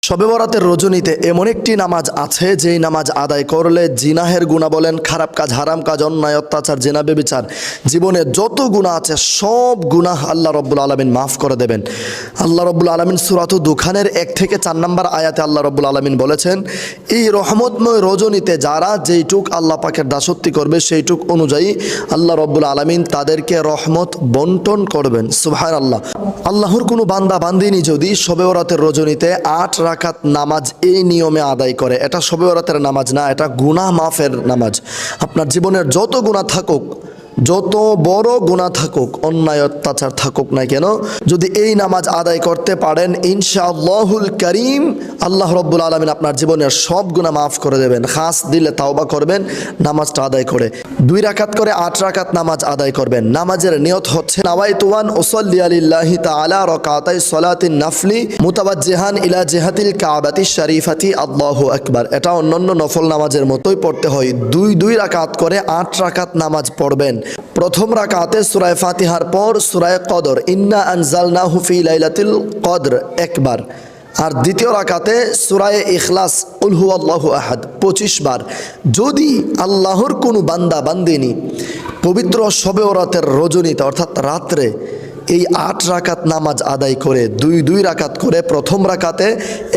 শবে বরাতের রজনীতে এমন একটি নামাজ আছে যেই নামাজ আদায় করলে জিনাহের গুনাহ বলেন, খারাপ কাজ, হারাম কাজ, অন্যায়, অত্যাচার, জিনা, ব্যভিচার, জীবনে যত গুনাহ আছে সব গুনাহ আল্লাহ রব্বুল আলামিন মাফ করে দেবেন। আল্লাহ রব্বুল আলামিন সূরাতুদ দুখানের 1 থেকে 4 নম্বর আয়াতে আল্লাহ রব্বুল আলামিন বলেছেন, এই রহমতময় রজনীতে যারা যেইটুক আল্লাহ পাকের দাসত্ব করবে সেইটুক অনুযায়ী আল্লাহ রব্বুল আলামিন তাদেরকে রহমত বন্টন করবেন। সুবহানাল্লাহ। আল্লাহর কোনো বান্দা বান্দিনী যদি শবে বরাতের রজনীতে 8 রাকাত নামাজ এই নিয়মে আদায় করে, এটা শবে বরাতের নামাজ না, এটা গুনাহ মাফের নামাজ। আপনার জীবনের যত গুনাহ থাকুক, যত বড় গুনাহ থাকুক, অন্যায় অত্যাচার থাকুক না কেন, যদি এই নামাজ আদায় করতে পারেন ইনশাআল্লাহুল কারীম আল্লাহ রব্বুল আলামিন আপনার জীবনের সব গুনাহ মাফ করে দেবেন। খাস দিলে তাওবা করবেন, নামাজটা আদায় করে 2 রাকাত করে 8 রাকাত নামাজ আদায় করবেন। নামাজের নিয়ত হচ্ছে নাওয়াইতু আন উসাল্লি লিল্লাহি তাআলা রাকাতাই সালাতিন নাফলি মুতাওয়াজ্জিহান ইলা জিহাতিল কাবাতিশ শরীফাতি আল্লাহু আকবার। এটা অন্যান্য নফল নামাজের মতোই পড়তে হয়। 2 রাকাত করে 8 রাকাত নামাজ পড়বেন। প্রথম রাকাতে সূরা ফাতিহার পর সূরা কদর ইন্না আনজালনাহু ফি লাইলাতিল কদর একবার, আর দ্বিতীয় রাকাতে সূরা ইখলাস কুল হুয়াল্লাহু আহাদ 25 বার। যদি আল্লাহর কোনো বান্দা বান্দিনী পবিত্র শবে বরাতের রজনীতে অর্থাৎ রাত্রে এই 8 রাকাত নামাজ আদায় করে 2 রাকাত করে প্রথম রাকাতে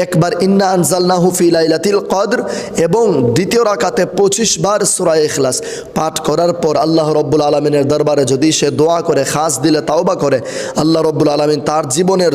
একবার ইন্না আনজালনাহু ফি লাইলাতিল কদর এবং দ্বিতীয় রাকাতে 25 বার সূরা ইখলাস পাঠ করার পর আল্লাহ রব্বুল আলামিনের দরবারে যদি সে দোয়া করে, খাস দিলে তাওবা করে, আল্লাহ রব্বুল আলামিন তার জীবনের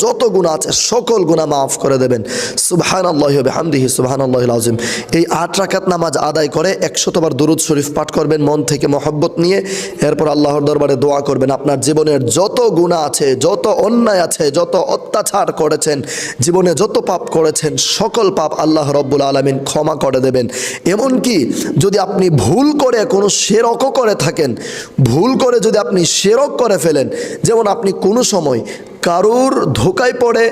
যত গুনাহ আছে সকল গুনাহ মাফ করে দেবেন। সুবহানাল্লাহি ওয়া বিহামদিহি সুবহানাল্লাহিল আযীম। এই 8 রাকাত নামাজ আদায় করে 100 বার দুরূদ শরীফ পাঠ করবেন মন থেকে মহব্বত নিয়ে। এরপর আল্লাহর দরবারে দোয়া করবেন আপনার জীবনের যত গুনাহ আছে, যত অন্যায় আছে, যত অত্যাচার করেছেন, জীবনে যত পাপ করেছেন সকল পাপ আল্লাহ রব্বুল আলামিন ক্ষমা করে দেবেন। এমনকি যদি আপনি ভুল করে কোনো শিরকও করে থাকেন, ভুল করে যদি আপনি শিরক করে ফেলেন, যেমন আপনি কোনো সময় কারুর ধোকায় পড়ে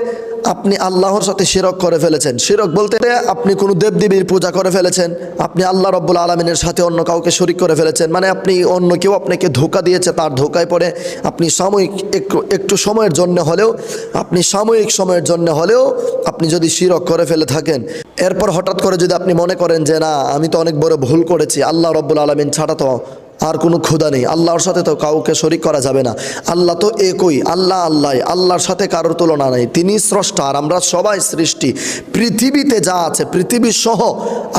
আপনি আল্লাহর সাথে শিরক করে ফেলেছেন। শিরক বলতে আপনি কোনো দেবদেবীর পূজা করে ফেলেছেন, আপনি আল্লাহ রব্বুল আলামিনের সাথে অন্য কাউকে শরিক করে ফেলেছেন, মানে আপনি অন্য কেউ আপনাকে ধোকা দিয়েছে, তার ধোকায় পড়ে আপনি সাময়িক একটু সময়ের জন্য হলেও আপনি যদি শিরক করে ফেলে থাকেন, এরপর হঠাৎ করে যদি আপনি মনে করেন যে না আমি তো অনেক বড় ভুল করেছি, আল্লাহ রব্বুল আলামিন ছাড়া তো আর কোনো খোদা নেই, আল্লাহর সাথে তো কাউকে শরিক করা যাবে না, আল্লাহ তো একই, আল্লাহর সাথে কারোর তুলনা নেই, তিনি স্রষ্টা আর আমরা সবাই সৃষ্টি, পৃথিবীতে যা আছে পৃথিবী সহ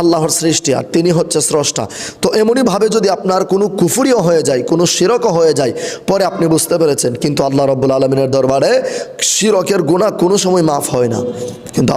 আল্লাহর সৃষ্টি আর তিনি হচ্ছে স্রষ্টা। তো এমনইভাবে যদি আপনার কোনো কুফরিও হয়ে যায়, কোনো শিরকও হয়ে যায়, পরে আপনি বুঝতে পেরেছেন কিন্তু আল্লাহ রব্বুল আলামিনের দরবারে শিরকের গুনাহ কোনো সময় মাফ হয় না, কিন্তু